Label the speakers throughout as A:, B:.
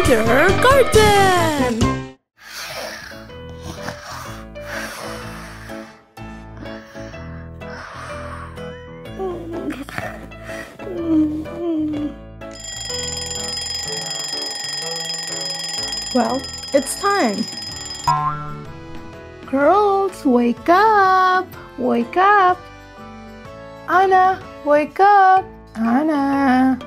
A: kindergarten. Well, it's time. Girls, wake up! Wake up! Anna, wake up! Anna!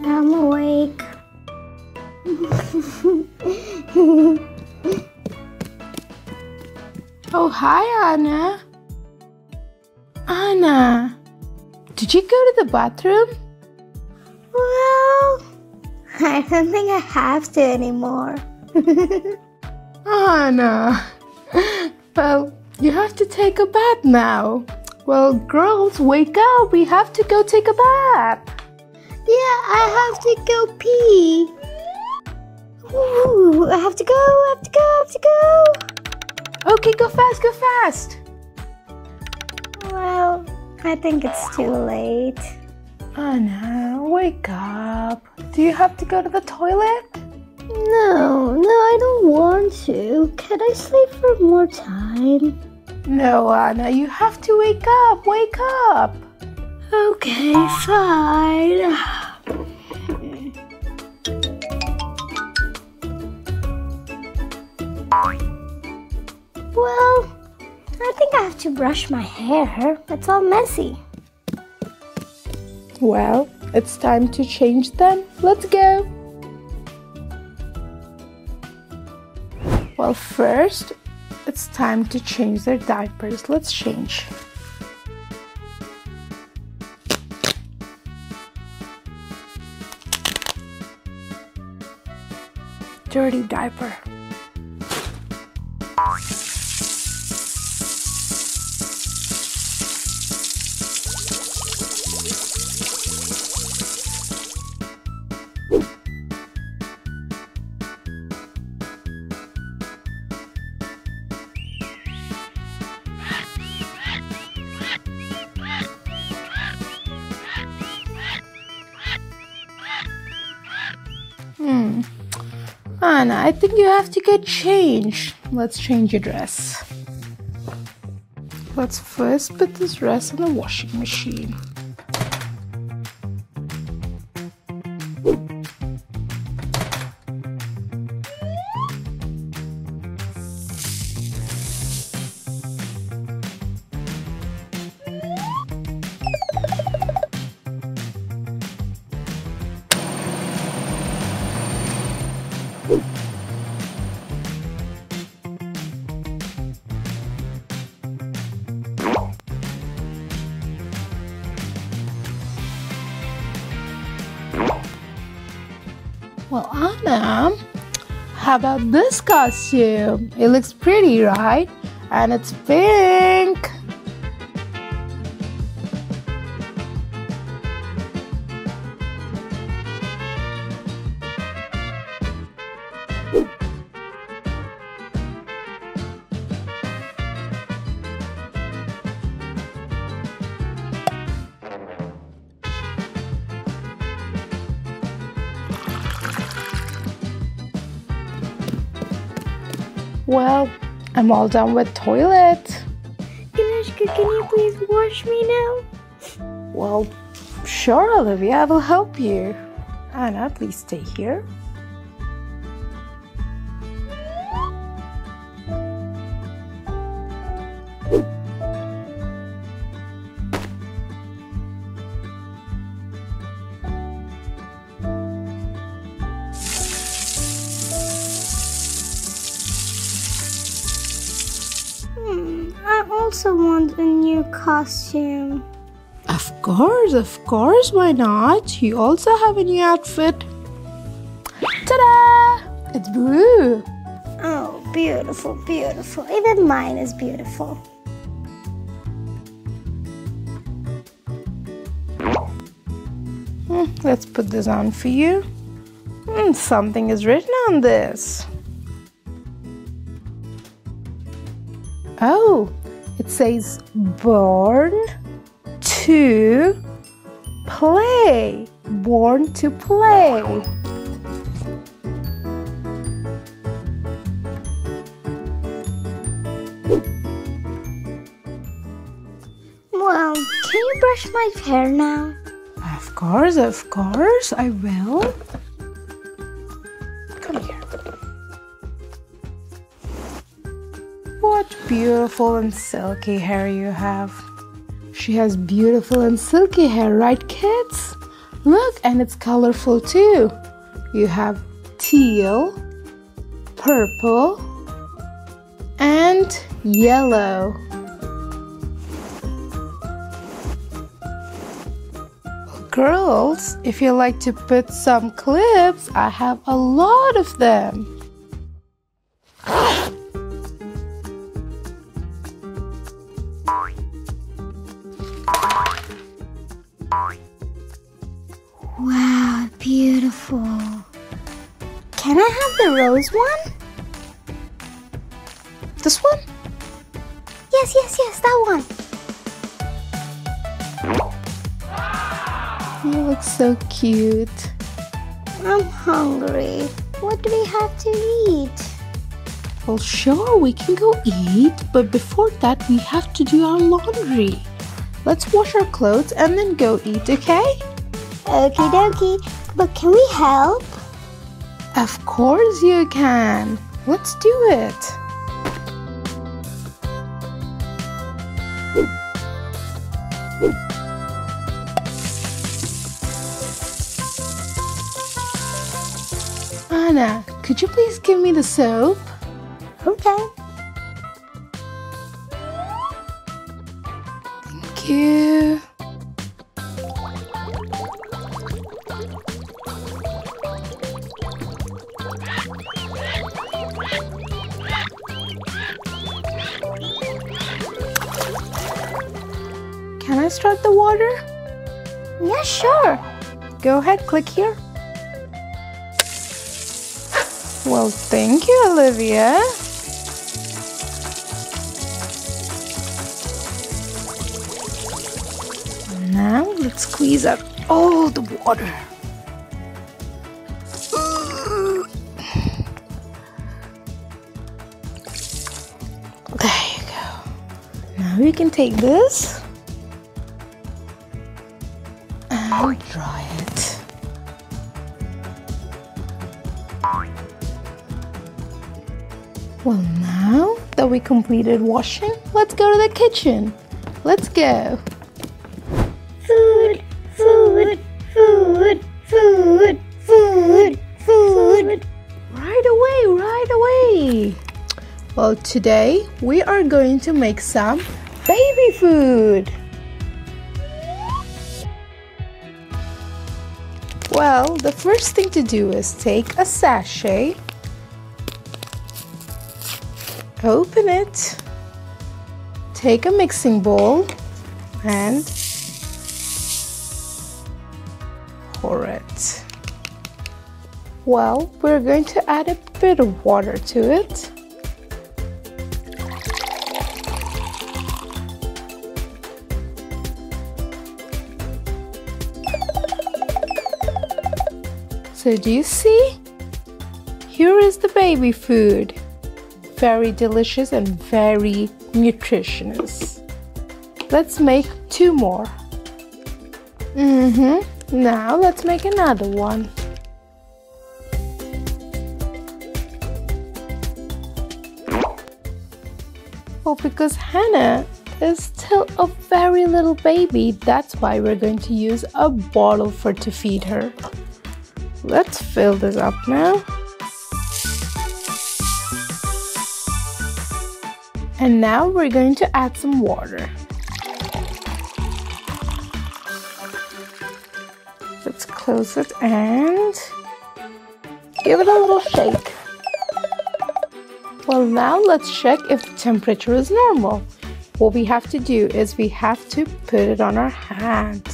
B: I'm awake.
A: Oh, hi, Anna. Anna, did you go to the bathroom?
B: Well, I don't think I have to anymore.
A: Anna, well, you have to take a bath now. Well, girls, wake up. We have to go take a bath.
B: Yeah, I have to go pee. Ooh, I have to go.
A: Okay, go fast, go fast.
B: Well, I think it's too late.
A: Anna, wake up. Do you have to go to the toilet?
B: No, I don't want to. Can I sleep for more time?
A: No, Anna, you have to wake up. Wake up.
B: Okay, fine. Well, I think I have to brush my hair. It's all messy.
A: Well, it's time to change them. Let's go. Well, first, it's time to change their diapers. Let's change. Dirty diaper. Anna, I think you have to get changed. Let's change your dress. Let's first put this dress in the washing machine. Well, Anna, how about this costume? It looks pretty, right? And it's pink. Well, I'm all done with toilet.
B: Ganeshka, can you please wash me now?
A: Well, sure, Olivia, I will help you. Anna, please stay here.
B: I also want a new costume.
A: Of course, why not? You also have a new outfit. Ta-da! It's blue.
B: Oh, beautiful, beautiful. Even mine is beautiful.
A: Let's put this on for you. Something is written on this. Oh, it says born to play. born to play.
B: Well, can you brush my hair now?
A: Of course, I will. Come here. What beautiful and silky hair you have. She has beautiful and silky hair, right, kids? Look, and it's colorful too. You have teal, purple, and yellow. Girls, if you like to put some clips, I have a lot of them.
B: Wow, beautiful. Can I have the rose one?
A: This one?
B: Yes, that one.
A: You look so cute.
B: I'm hungry. What do we have to eat?
A: Well, sure, we can go eat, but before that, we have to do our laundry. Let's wash our clothes and then go eat, okay?
B: Okie dokie. But can we help?
A: Of course you can. Let's do it. Anna, could you please give me the soap?
B: Okay.
A: Thank you. Can I start the water?
B: Yeah, sure.
A: Go ahead, click here. Well, thank you, Olivia. Now let's squeeze out all the water. There you go. Now we can take this and dry it. Well, now that we completed washing, let's go to the kitchen. Let's go.
B: Food.
A: Right away. Well, today we are going to make some baby food. Well, the first thing to do is take a sachet, open it, take a mixing bowl, and pour it. Well, we're going to add a bit of water to it. So do you see? Here is the baby food. Very delicious and very nutritious. Let's make 2 more. Now let's make another one. Well, because Hannah is still a very little baby, that's why we're going to use a bottle to feed her. Let's fill this up now. And now we're going to add some water. Let's close it and give it a little shake. Well, now let's check if the temperature is normal. What we have to do is we have to put it on our hand.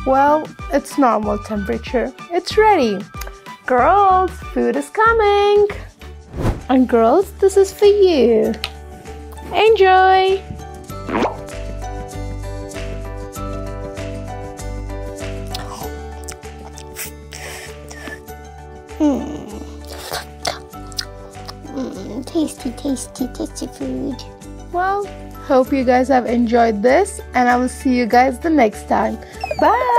A: Well, it's normal temperature. It's ready. Girls, food is coming. And girls, this is for you. Enjoy.
B: Tasty, tasty, tasty food.
A: Well, hope you guys have enjoyed this, and I will see you guys the next time. Bye.